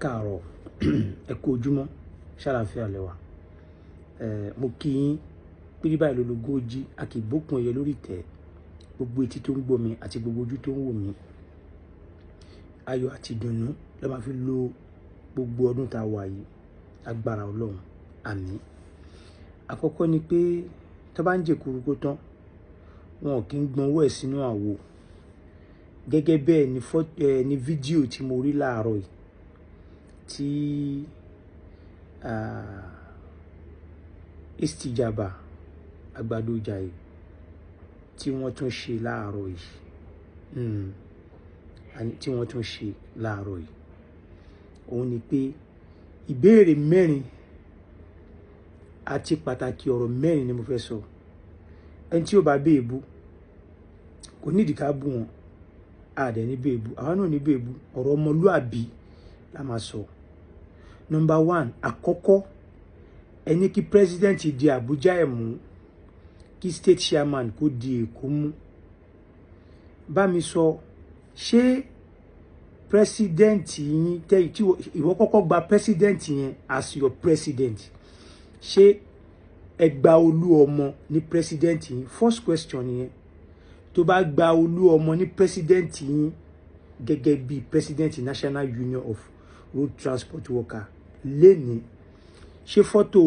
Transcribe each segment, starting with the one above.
káàárọ̀ ẹ kú ojúmọ́ ṣàlàáfíà lẹ́wà mo kí yín pírí báyìí lólogójì a kì í bókun ẹyẹ lórí ìtẹ́ gbogbo etí tó ń gbọ́ mi àti gbogbo ojú tó ń wò mí ayọ̀ àti ìdùnnú ló máa fi lo gbogbo ọdún tá a wà yìí agbára Ọlọ́run àmín. Àkọ́kọ́ ni pé tó bá ń jẹ kúrúkú tán wọn kì í gbọ́n owó ẹ̀ sínú àwo gẹ́gẹ́ bẹ́ẹ̀ ni fídíò tí mo rí láàárọ̀ yìí tí Istijaba Àgbàdo Ìjàyè tí wọ́n tún ṣe láàárọ̀ yìí òun ni pé ìbéèrè mẹ́rin àti pàtàkì ọ̀rọ̀ mẹ́rin ni mo fẹ́ sọ. Ẹni tí ó bá béèbú kò nídìí ká bú wọn àdẹ̀ ní béèbú àwọn náà ní béèbú ọ̀rọ̀ ọmọlúàbí la máa sọ. Number 1 àkọ́kọ́ ẹni kí president di Abuja ẹ̀ mú kí state chairman kó di Èkó mú. Bá mi sọ ṣé president yín tí ìwọ kọ́kọ́ gba president yẹn as your president ṣé ẹ gba Olúọmọ ní president yín? First question yẹn. Tó bá gba Olúọmọ ní president yín gẹ́gẹ́ bí president National Union of Road Transport Worker lẹ́ni ṣé fọ́tò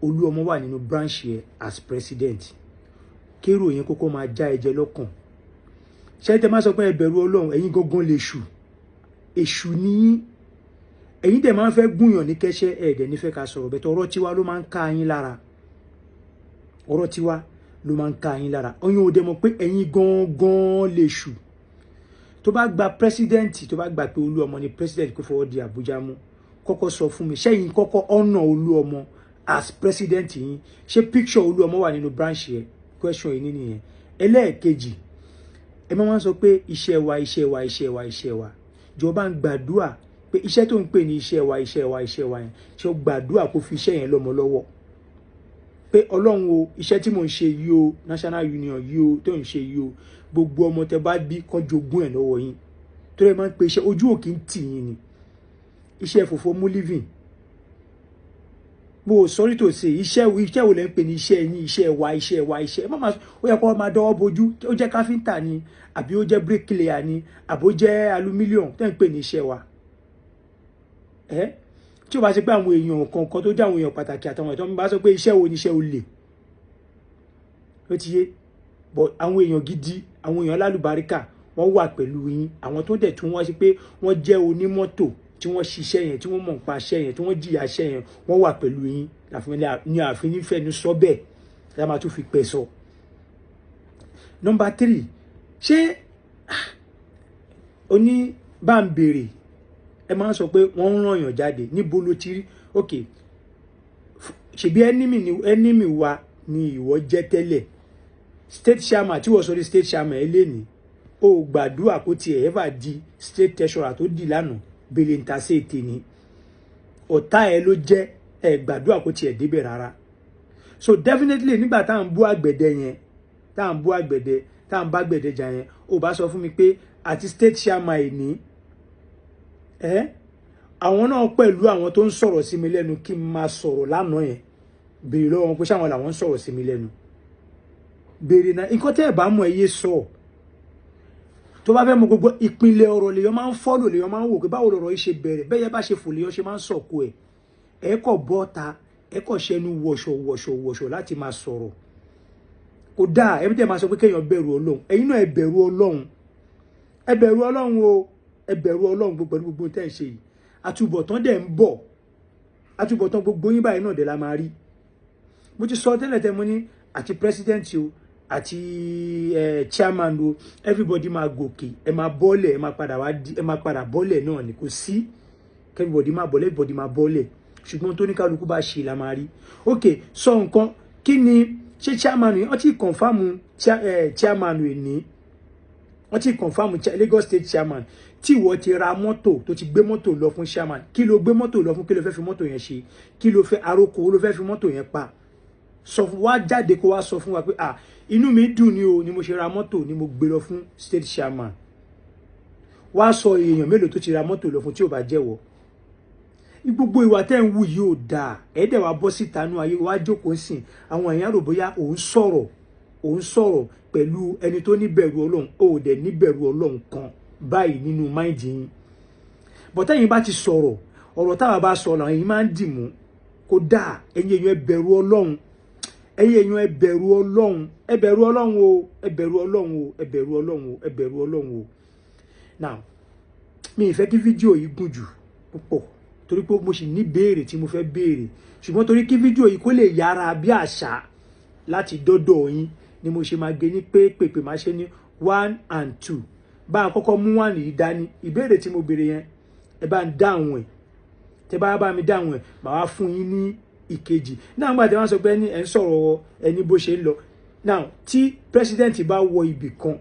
Olúọmọ wà nínú branch yẹn as president? Kérò yẹn kókó máa já ẹ̀jẹ̀ lọ́kàn. Ṣé tẹ́ máa sọ pé ẹ bẹ̀rù Ọlọ́run ẹ̀yin gangan lè ṣù èṣù ni yín ẹ̀yin dẹ̀ máa ń fẹ́ gúnyàn ní kẹ́ṣẹ́ ẹ̀ẹ́dẹ̀ nífẹ̀ẹ́ ká sọ̀rọ̀ bẹ́ẹ̀ ọ̀rọ̀ tiwa ló máa ń ká yín lára ọ̀rọ̀ tiwa ló máa ń ká yín lára ọyún ò dẹ̀ mọ̀ pé ẹ̀yin gangan lè ṣù. Tó bá gba president tó bá gbà pé Olúọmọ ni president kó fọwọ́ di Àbújá mú kọ́kọ́ sọ fún mi ṣẹ́yìn kọ́kọ́ ọ̀nà Olúọmọ as president yín ṣé picture Olúọmọ wà nínú branch yẹn? Question yìí nìyẹn. Ẹlẹ́ẹ̀kejì ẹ máa ń sọ pé iṣẹ́ wa jọba ń gbàdúrà pé iṣẹ́ tó ń pè ní iṣẹ́ wa yẹn ṣé ó gbàdúrà kó fi iṣẹ́ yẹn lọ́mọ lọ́wọ́ pé Ọlọ́run o iṣẹ́ tí mò ń ṣe yìí o National Union yìí o tó ń ṣe yìí o gbogbo ọmọ tẹ bá bí kán jogún ẹ̀ lọ́wọ́ yín tó rẹ̀ máa ń pe iṣẹ́ ojú òkè ń tì yín ni iṣẹ́ fòfò mú living bó sorry to say iṣẹ́ wo lẹ́ ń pè ní iṣẹ́ yín iṣẹ́ wa ẹ má máa ó yẹ kó máa dọ́wọ́ bojú ó jẹ́ káfíńtà ni àbí ó jẹ́ bricklayer ni àbí ó jẹ́ aluminium tẹ́ ń pè ní iṣẹ́ wa tí ó bá ṣe pé àwọn èèyàn kọ̀ọ̀kan tó jẹ́ àwọn èèyàn pàtàkì àtàwọn ẹ̀tọ́ mi bá sọ pé iṣẹ́ wo ni iṣẹ́ olè ó ti yé but àwọn èèyàn gidi àwọn èèyàn lálùbáríkà wọ́n wà pẹ̀lú yín àwọn tó dẹ̀ tún wọ́n ṣe pé wọ́n jẹ́ onímọ́tò tí wọ́n ṣiṣẹ́ yẹn tí wọ́n mọ̀ nípa iṣẹ́ yẹn tí wọ́n jìyà iṣẹ́ yẹn wọ́n wà pẹ̀lú yín ní àfin nífẹ̀ẹ́ ní sọ bẹ́ẹ̀ ẹ máa tún fi pẹ́ sọ. Number 3 ṣé oní bá ń béèrè ẹ máa ń sọ pé wọ́n ń ràn yàn jáde níbo ló ti rí ok ṣèbí enemy wa ni ìwọ jẹ́ tẹ́lẹ̀ state chairman tí wọ́n sọ di state chairman ẹ lé ní o gbàdúrà kó tiẹ̀ ever di state treasurer tó di lánàá bèlè ń ta sí ètè ni ọ̀tá ẹ ló jẹ́ ẹ gbàdúrà kó tiẹ̀ débẹ̀ rárá. So definitely nígbà tá à ń bú àgbẹ̀dẹ yẹn tá à ń bá àgbẹ̀dẹ jà yẹn ó bá sọ fún mi pé àti state chairman ẹ̀ ní àwọn náà pẹ̀lú àwọn tó ń sọ̀rọ̀ sí mi lẹ́nu kí n máa sọ̀rọ̀ lánàá yẹn béèrè lọ́wọ́ wọn pé sáwọn làwọn ń sọ̀rọ̀ sí mi lẹ́nu béèrè náà nǹkan tẹ́ ẹ̀ bá mọ̀ ẹ yé sọ tó bá fẹ́ mọ gbogbo ìpínlẹ̀ ọ̀rọ̀ lèyàn máa ń fọ́lò lèyàn máa ń wò pé báwo lọ̀rọ̀ yìí ṣe bẹ̀rẹ̀ bẹ́ẹ̀ yẹn bá ṣe fò lèyàn ṣe máa ń sọ̀kò ẹ̀ kọ̀ bọ́ta ẹ̀ kọ̀ ṣẹnu wọ̀ṣọ̀ láti máa sọ̀rọ̀ kò dáa ẹ̀ bí tẹ́ máa sọ pé kéèyàn bẹ̀rù Ọlọ́run ẹ̀yin náà ẹ bẹ̀rù Ọlọ́run o ẹ bẹ̀rù Ọlọ́run pẹ̀lú gbogbo tẹ́ ẹ̀ ṣe yìí àtúbọ̀tán dẹ̀ ń bọ̀ àtúbọ̀tán gbogbo yín báyìí náà dẹ̀ la máa rí. Mo ti sọ tẹ́lẹ̀ tẹ́ mo ní àti president o àti chairman o everybody máa gòkè ẹ máa bọ́lẹ̀ ẹ máa padà bọ́lẹ̀ náà ni kò sí everybody máa bọ́lẹ̀ ṣùgbọ́n tó ní kálukú bá ṣe la máa rí. Ok sọ nǹkan kí ni ṣé chairman yìí wọ́n ti confam chairman yìí ní wọ́n ti confam Lagos state chairman tí ìwọ ti ra mọ́tò tó ti gbé mọ́tò lọ fún chairman kí ló gbé mọ́tò lọ fún kí ló fẹ́ fi mọ́tò yẹn ṣe kí ló fẹ́ àròkọ ló fẹ́ fi mọ́tò yẹn pa sọ fún wa jáde kó wá sọ fún wa pé inú mi dùn ni o ni mo ṣe ra mọ́tò ni mo gbé lọ fún state chairman wá sọ èèyàn mélòó tó ti ra mọ́tò lọ fún tí ò bá jẹ́wọ́ gbogbo ìwà tẹ́ ń wù yìí ò dáa ẹ dẹ̀ wá bọ́ síta nú ayé wá jókòó sìn àwọn èèyàn rò bóyá òun sọ̀rọ̀ pẹ̀lú ẹni tó níbẹ̀rù Ọlọ́run ó dẹ̀ níbẹ̀rù Ọlọ́run kan báyìí nínú máìndì yín bọ̀tẹ́ yìí bá ti sọ̀rọ̀ ọ̀rọ̀ táwa bá sọ làwọn yìí máa ń dìmú kó dáa ẹ̀yin èèyàn ẹ bẹ̀rù Ọlọ́run ẹ̀yin èèyàn ẹ bẹ̀rù Ọlọ́run ẹ bẹ̀rù Ọlọ́run o ẹ bẹ̀rù Ọlọ́run o ẹ bẹ̀rù Ọlọ́run o ẹ bẹ̀rù Ọlọ́run o now mi ì fẹ́ kí fídíò yìí gùn jù púpọ̀ torí pé mo sì ní béèrè tí mo fẹ́ béèrè ṣùgbọ́n torí kí fídíò yìí kó lè yára bí àṣà láti dọ́dọ̀ yín ni mo ṣe máa gé ní pépèpè máa ṣe ní 1 and 2 bá a kọ́kọ́ mú 1 yìí dání ìbéèrè tí mo béèrè yẹn ẹ bá ń dáhùn ẹ̀ tẹ bá mi dáhùn ẹ̀ màá wá fún yín ní ìkejì náà nígbà tí wọ́n sọ pé ẹ ń sọ̀rọ̀ ẹni bó ṣe ń lọ now tí president bá wọ ibì kan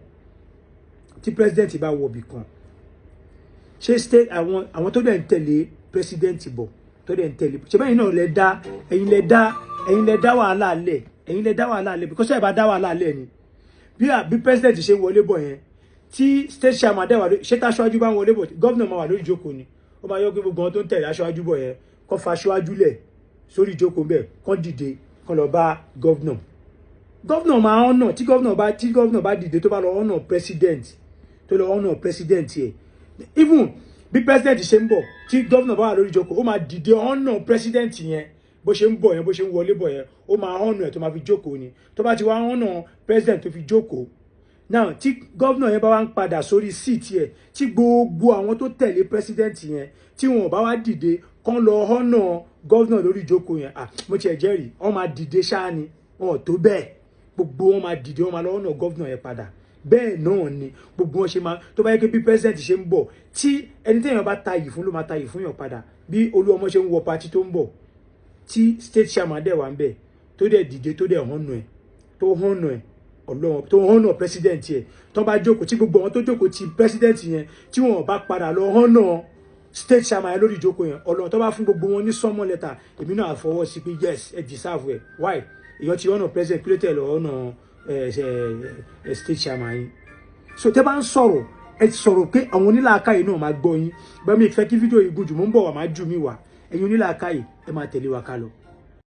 ṣé state àwọn tó dẹ̀ ń tẹ̀lé president bọ̀ tó dẹ̀ ń tẹ̀lé ṣe bẹ́ẹ̀ náà ẹ̀yin lẹ dá wàhálà lẹ̀ because ẹ̀ bá dá wàhálà lẹ̀ ni bí president ṣe wọlé bọ̀ yẹn tí state chairman dẹ̀ wà lórí ṣé táṣáájú bá ń wọlé bọ̀ governor máa wà lórí ìjókòó ni ó máa yọ pé gbogbo wọn tó ń tẹ̀lé aṣáájú bọ̀ yẹn kó fa aṣáájú lẹ̀ sórí ìjókòó bẹ́ẹ̀ kó dìde kó lọ bá governor máa ọ̀nà tí governor bá dìde tó bá lọ ọ̀nà president yẹ even bí president ṣe ń bọ̀ tí governor bá wà lórí ìjókòó ó máa dìde ọ̀nà president yẹn bó ṣe ń bọ̀ yẹn bó ṣe ń wọlé bọ̀ yẹn ó máa ọ̀nà ẹ̀ tó máa fi jókòó ni tó bá ti wá ọ̀nà president tó fi jókòó now tí governor yẹn bá wá ń padà sórí seat yẹn tí gbogbo àwọn tó tẹ̀lé president yẹn tí wọn bá wá dìde kán lọ ọ̀nà governor lórí ìjókòó yẹn mo tiẹ̀ jẹ́rìí wọ́n máa dìde ṣáá ni wọn ò tó bẹ́ẹ̀ gbogbo wọn máa dìde wọn máa lọ ọ̀nà governor yẹn padà bẹ́ẹ̀ náà ni gbogbo wọn ṣe máa tó bá yẹ kí bí president ṣe ń bọ̀ tí ẹni tí èèyàn bá tayì fún ló máa tayì fún yàn padà bí Olúọmọ ṣe ń wọ party tó ń bọ̀ tí state chairman dẹ̀ wà ń bẹ̀ tó dẹ̀ dìde tó dẹ̀ hànú ẹ̀ tó hànú ẹ̀ Ọlọ́run tó hànú president yẹn tó bá jókòó tí gbogbo wọn tó jókòó ti president yẹn tí wọn bá padà lọ hànú state chairman yẹn lórí ìjókòó yẹn Ọlọ́run tó bá fún gbogbo wọn ní summon letter èmi náà fọwọ́ sí pé yes ẹ deserve ẹ why èèyàn ti hànú president kí ló tẹ̀ lọ hànú state chairman yín so tẹ́ bá ń sọ̀rọ̀ ẹ sọ̀rọ̀ pé àwọn onílàákàyè náà máa gbọ́ yín bá mi fẹ́ kí fídíò yìí gùn jù mọ́ ń bọ̀ wá máa jù mí wá ẹ̀yin onílàákàyè ẹ máa tẹ̀lé wa ká lọ.